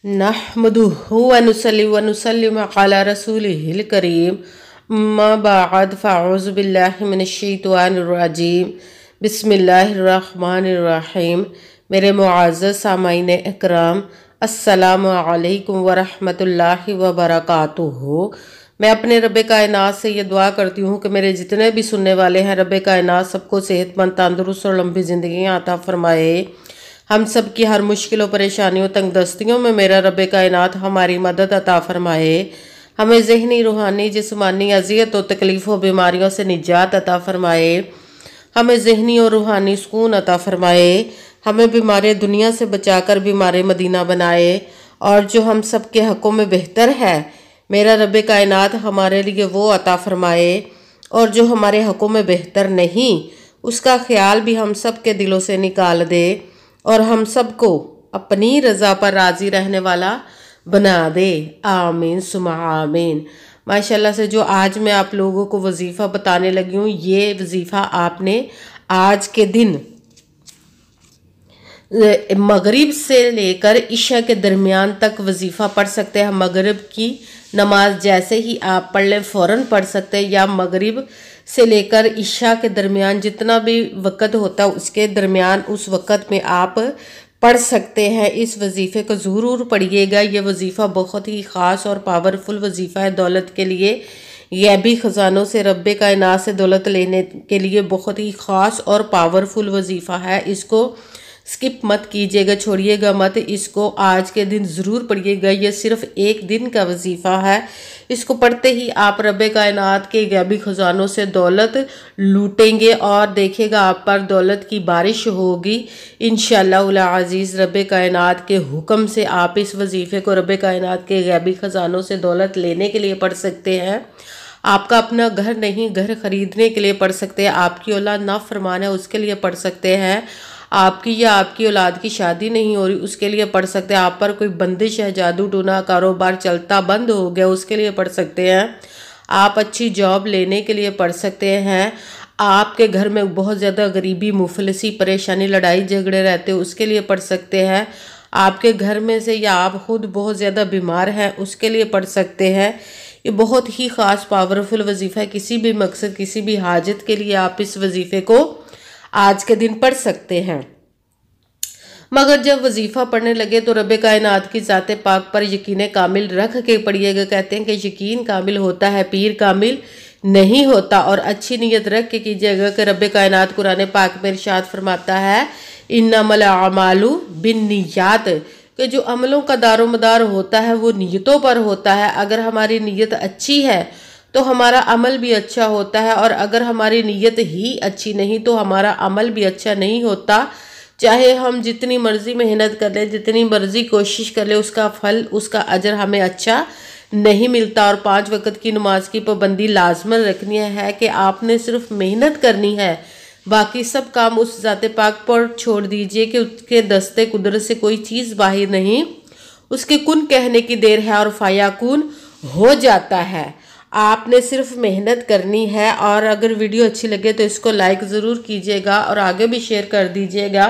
नहमदुहु व नुसल्ली व नुसल्लिमु अला रसूलिहिल करीम अम्मा बाद फ़अऊज़ु बिल्लाहि मिनश शैतानिर रजीम बिस्मिल्लाहिर रहमानिर रहीम। मेरे मुअज़्ज़ज़ सामाईन इकराम, अस्सलामु अलैकुम व रहमतुल्लाहि व बरकातुहू। मैं अपने रब्बे कायनात से ये दुआ करती हूँ कि मेरे जितने भी सुनने वाले हैं, रब्बे कायनात सबको सेहतमंद, तंदुरुस्त और लंबी ज़िंदगियाँ अता फरमाए। हम सब की हर मुश्किलों, परेशानियों, तंगदस्तियों में मेरा रब्बे कायनात हमारी मदद अता फरमाए। हमें ज़हनी, रूहानी, जिस्मानी अज़ियत और तकलीफ़ों, बीमारियों से निजात अता फरमाए। हमें ज़हनी और रूहानी सुकून अता फरमाए। हमें बीमार दुनिया से बचाकर बीमार मदीना बनाए। और जो हम सब के हक़ों में बेहतर है, मेरा रब्बे कायनात हमारे लिए वो अता फरमाए। और जो हमारे हक़ों में बेहतर नहीं, उसका ख्याल भी हम सब के दिलों से निकाल दे और हम सबको अपनी रज़ा पर राज़ी रहने वाला बना दे। आमीन सुमा आमीन। माशाल्लाह से जो आज मैं आप लोगों को वजीफ़ा बताने लगी हूँ, ये वजीफ़ा आपने आज के दिन मगरिब से लेकर इशा के दरमियान तक वजीफ़ा पढ़ सकते हैं। मगरिब की नमाज जैसे ही आप पढ़ लें फ़ौरन पढ़ सकते हैं, या मगरिब से लेकर इशा के दरमियान जितना भी वक़्त होता है उसके दरमियान उस वक़्त में आप पढ़ सकते हैं। इस वजीफ़े को ज़रूर पढ़िएगा। ये वजीफ़ा बहुत ही ख़ास और पावरफुल वजीफ़ा है। दौलत के लिए, गैबी ख़जानों से, रब्बे कायनात से दौलत लेने के लिए बहुत ही ख़ास और पावरफुल वजीफ़ा है। इसको स्किप मत कीजिएगा, छोड़िएगा मत। इसको आज के दिन ज़रूर पढ़िएगा। ये सिर्फ़ एक दिन का वजीफ़ा है। इसको पढ़ते ही आप रब्बे कायनात के गैबी ख़जानों से दौलत लूटेंगे और देखिएगा आप पर दौलत की बारिश होगी इंशाअल्लाह अज़ीज़। रब्बे कायनात के हुक्म से आप इस वजीफ़े को रब्बे कायनात के गैबी ख़जानों से दौलत लेने के लिए पढ़ सकते हैं। आपका अपना घर नहीं, घर ख़रीदने के लिए पढ़ सकते हैं। आपकी औलाद नाफरमान है, उसके लिए पढ़ सकते हैं। आपकी या आपकी औलाद की शादी नहीं हो रही, उसके लिए पढ़ सकते हैं। आप पर कोई बंदिश है, जादू टोना, कारोबार चलता बंद हो गया, उसके लिए पढ़ सकते हैं। आप अच्छी जॉब लेने के लिए पढ़ सकते हैं। आपके घर में बहुत ज़्यादा गरीबी, मुफलिसी, परेशानी, लड़ाई झगड़े रहते हैं, उसके लिए पढ़ सकते हैं। आपके घर में से या आप खुद बहुत ज़्यादा बीमार हैं, उसके लिए पढ़ सकते हैं। ये बहुत ही ख़ास पावरफुल वजीफ़ा है। किसी भी मकसद, किसी भी हाजत के लिए आप इस वजीफ़े को आज के दिन पढ़ सकते हैं। मगर जब वजीफ़ा पढ़ने लगे तो रब्बे कायनात की ज़ाते पाक पर यकीन कामिल रख के पढ़िएगा। कहते हैं कि यकीन कामिल होता है, पीर कामिल नहीं होता। और अच्छी नीयत रख के कीजिएगा कि रब्बे कायनात कुरान पाक में इरशाद फरमाता है, इन्नमल अमालु बिन्नियात, कि जो अमलों का दारोमदार होता है वो नीयतों पर होता है। अगर हमारी नीयत अच्छी है तो हमारा अमल भी अच्छा होता है, और अगर हमारी नीयत ही अच्छी नहीं तो हमारा अमल भी अच्छा नहीं होता। चाहे हम जितनी मर्जी मेहनत कर लें, जितनी मर्जी कोशिश कर लें, उसका फल, उसका अजर हमें अच्छा नहीं मिलता। और 5 वक़्त की नमाज की पाबंदी लाजमन रखनी है कि आपने सिर्फ मेहनत करनी है, बाकी सब काम उस ज़ाते पाक पर छोड़ दीजिए कि उसके दस्ते कुदरत से कोई चीज़ बाहर नहीं। उसके कुन कहने की देर है और फायाकुन हो जाता है। आपने सिर्फ मेहनत करनी है। और अगर वीडियो अच्छी लगे तो इसको लाइक ज़रूर कीजिएगा और आगे भी शेयर कर दीजिएगा,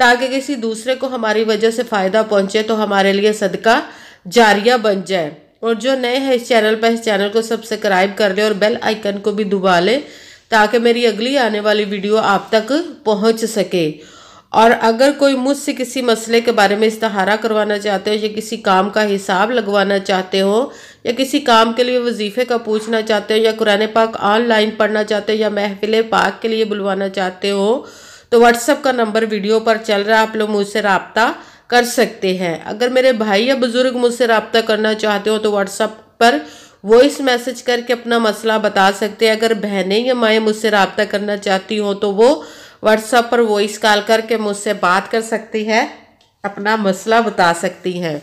ताकि किसी दूसरे को हमारी वजह से फ़ायदा पहुंचे तो हमारे लिए सदका जारिया बन जाए। और जो नए हैं इस चैनल पर, इस चैनल को सब्सक्राइब कर ले और बेल आइकन को भी दबा ले, ताकि मेरी अगली आने वाली वीडियो आप तक पहुँच सके। और अगर कोई मुझसे किसी मसले के बारे में इस्तिहारा करवाना चाहते हो, या किसी काम का हिसाब लगवाना चाहते हो, या किसी काम के लिए वजीफ़े का पूछना चाहते हो, या कुरान पाक ऑनलाइन पढ़ना चाहते हो, या महफिल पाक के लिए बुलवाना चाहते हो, तो व्हाट्सएप का नंबर वीडियो पर चल रहा है, आप लोग मुझसे रब्ता कर सकते हैं। अगर मेरे भाई या बुज़ुर्ग मुझसे रब्ता करना चाहते हो तो व्हाट्सएप पर वॉइस मैसेज करके अपना मसला बता सकते हैं। अगर बहनें या माएँ मुझसे रब्ता करना चाहती हो तो वो व्हाट्सएप पर वॉइस कॉल करके मुझसे बात कर सकती है, अपना मसला बता सकती हैं।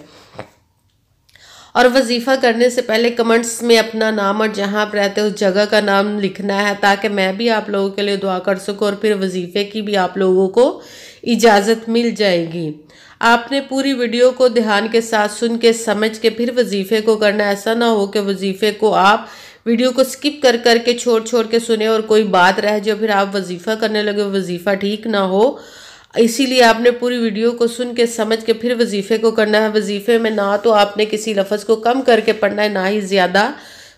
और वजीफ़ा करने से पहले कमेंट्स में अपना नाम और जहाँ आप रहते हो उस जगह का नाम लिखना है, ताकि मैं भी आप लोगों के लिए दुआ कर सकूँ और फिर वजीफ़े की भी आप लोगों को इजाज़त मिल जाएगी। आपने पूरी वीडियो को ध्यान के साथ सुन के समझ के फिर वजीफ़े को करना। ऐसा ना हो कि वजीफ़े को आप वीडियो को स्किप कर करके छोड़ छोड़ के सुने और कोई बात रह जाए, फिर आप वजीफ़ा करने लगे, वजीफ़ा ठीक ना हो। اسی لیے آپ نے پوری ویڈیو کو سن کے سمجھ کے پھر وظیفے کو کرنا ہے۔ وظیفے میں نہ تو آپ نے کسی لفظ کو کم کر کے پڑھنا ہے، نہ ہی زیادہ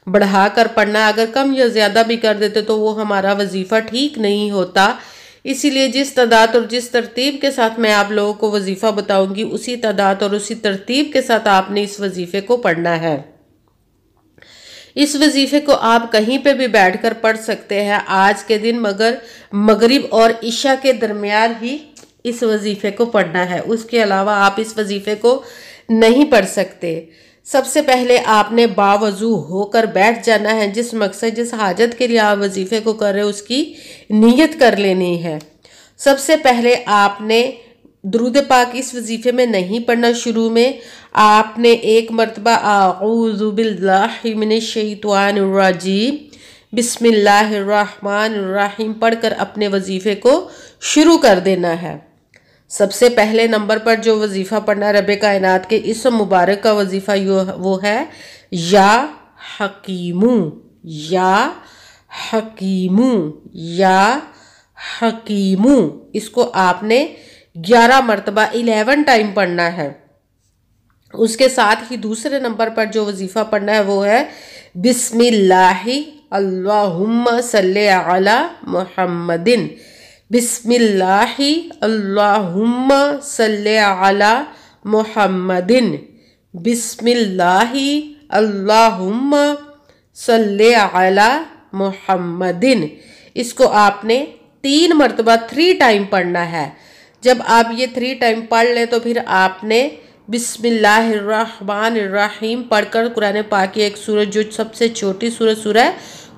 بڑھا کر پڑھنا ہے۔ اگر کم یا زیادہ بھی کر دیتے تو وہ ہمارا وظیفہ ٹھیک نہیں ہوتا۔ اسی لیے جس تعداد اور جس ترتیب کے ساتھ میں آپ لوگوں کو وظیفہ بتاؤں گی، اسی تعداد اور اسی ترتیب کے ساتھ آپ نے اس وظیفے کو پڑھنا ہے۔ اس وظیفے کو آپ کہیں پہ بھی بیٹھ کر پڑھ سکتے ہیں آج کے دن، مگر مغرب اور عشاء کے درمیان ہی اس وظیفے کو پڑھنا ہے۔ اس کے علاوہ آپ اس وظیفے کو نہیں پڑھ سکتے۔ سب سے پہلے آپ نے باوضو ہو کر بیٹھ جانا ہے۔ جس مقصد جس حاجت کے لیے آپ وظیفے کو کر رہے ہیں اس کی نیت کر لینی ہے۔ سب سے پہلے آپ نے درود پاک اس وظیفے میں نہیں پڑھنا۔ شروع میں آپ نے ایک مرتبہ اعوذ باللہ من الشیطان الرجیم بسم اللہ الرحمن الرحیم پڑھ کر اپنے وظیفے کو شروع کر دینا ہے۔ سب سے پہلے نمبر پر جو وظیفہ پڑھنا ہے رب کائنات کے اسم مبارک کا وظیفہ وہ ہے یا حکیمو، یا حکیمو، یا حکیمو۔ اس کو آپ نے 11 مرتبہ 11 ٹائم پڑھنا ہے۔ اس کے ساتھ ہی دوسرے نمبر پر جو وظیفہ پڑھنا ہے وہ ہے بسم اللہ اللہم صلی علی محمد، بسم اللہ اللہم صلی علی محمد، بسم اللہ اللہم صلی علی محمد۔ اس کو آپ نے 3 مرتبہ 3 ٹائم پڑھنا ہے۔ جب آپ یہ 3 ٹائم پڑھ لیں تو پھر آپ نے بسم اللہ الرحمن الرحیم پڑھ کر قرآن پاک کی ایک سورت جو سب سے چھوٹی سورہ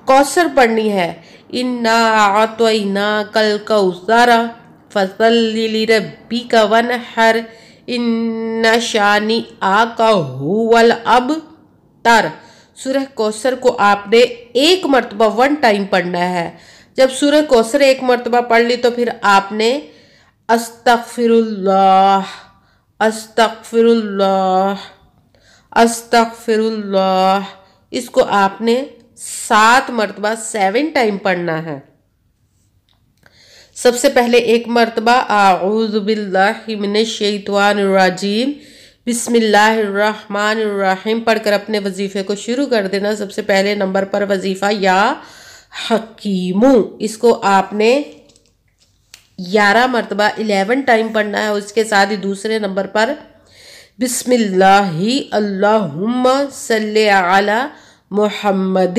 کوثر پڑھنی ہے۔ اِنَّا أَعْطَيْنَاكَ الْكَوْثَرَ فَصَلِّ لِرَبِّكَ وَانْحَرْ إِنَّ شَانِئَكَ هُوَ الْأَبْتَرُ۔ سورہ کوثر کو آپ نے 1 مرتبہ 1 ٹائم پڑھنا ہے۔ جب سورہ کوثر 1 مرتبہ پڑھ لی تو پھر آپ نے استغفر اللہ، استغفر اللہ، استغفر اللہ، اس کو آپ نے 7 مرتبہ 7 ٹائم پڑھنا ہے۔ سب سے پہلے 1 مرتبہ اعوذ باللہ من الشیطان الرجیم بسم اللہ الرحمن الرحیم پڑھ کر اپنے وظیفے کو شروع کر دینا۔ سب سے پہلے نمبر پر وظیفہ یا حکیمو، اس کو آپ نے 11 مرتبہ 11 ٹائم پڑھنا ہے۔ اس کے ساتھ ہی دوسرے نمبر پر بسم اللہ اللہم صلی علی محمد،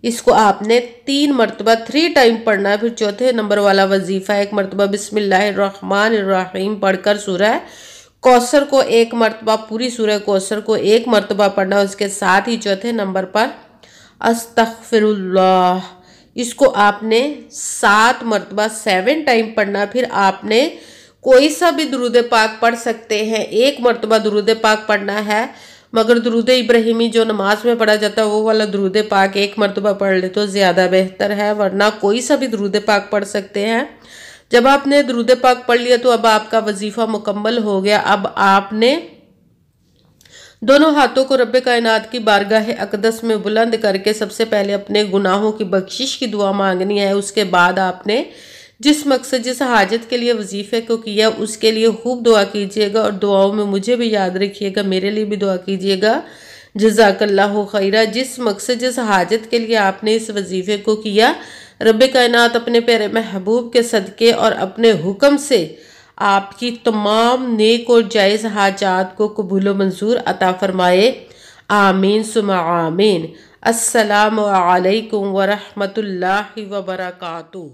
اس کو آپ نے 3 مرتبہ 3 ٹائم پڑھنا ہے۔ پھر چوتھے نمبر والا وظیفہ 1 مرتبہ بسم اللہ الرحمن الرحیم پڑھ کر سورہ کوثر کو 1 مرتبہ، پوری سورہ کوثر کو 1 مرتبہ پڑھنا۔ اس کے ساتھ ہی چوتھے نمبر پر استغفر اللہ، اس کو آپ نے 7 مرتبہ 7 ٹائم پڑھنا۔ پھر آپ نے کوئی سا بھی درود پاک پڑھ سکتے ہیں۔ 1 مرتبہ درود پاک پڑھنا ہے، مگر درود ابراہیمی جو نماز میں پڑھا جاتا ہے وہ والا درود پاک 1 مرتبہ پڑھ لے تو زیادہ بہتر ہے، ورنہ کوئی سا بھی درود پاک پڑھ سکتے ہیں۔ جب آپ نے درود پاک پڑھ لیا تو اب آپ کا وظیفہ مکمل ہو گیا۔ اب آپ نے دونوں ہاتھوں کو رب کائنات کی بارگاہ اقدس میں بلند کر کے سب سے پہلے اپنے گناہوں کی بخشش کی دعا مانگنی ہے۔ اس کے بعد آپ نے جس مقصد جس حاجت کے لیے وظیفے کو کیا اس کے لیے خوب دعا کیجئے گا، اور دعاؤں میں مجھے بھی یاد رکھیے گا، میرے لیے بھی دعا کیجئے گا۔ جزاک اللہ خیرہ۔ جس مقصد جس حاجت کے لیے آپ نے اس وظیفے کو کیا، رب کائنات اپنے پیارے محبوب کے صدقے اور اپنے حکم سے آپ کی تمام نیک اور جائز حاجات کو قبول و منظور عطا فرمائے۔ آمین ثم آمین۔ السلام علیکم ورحمۃ اللہ وبرکاتہ۔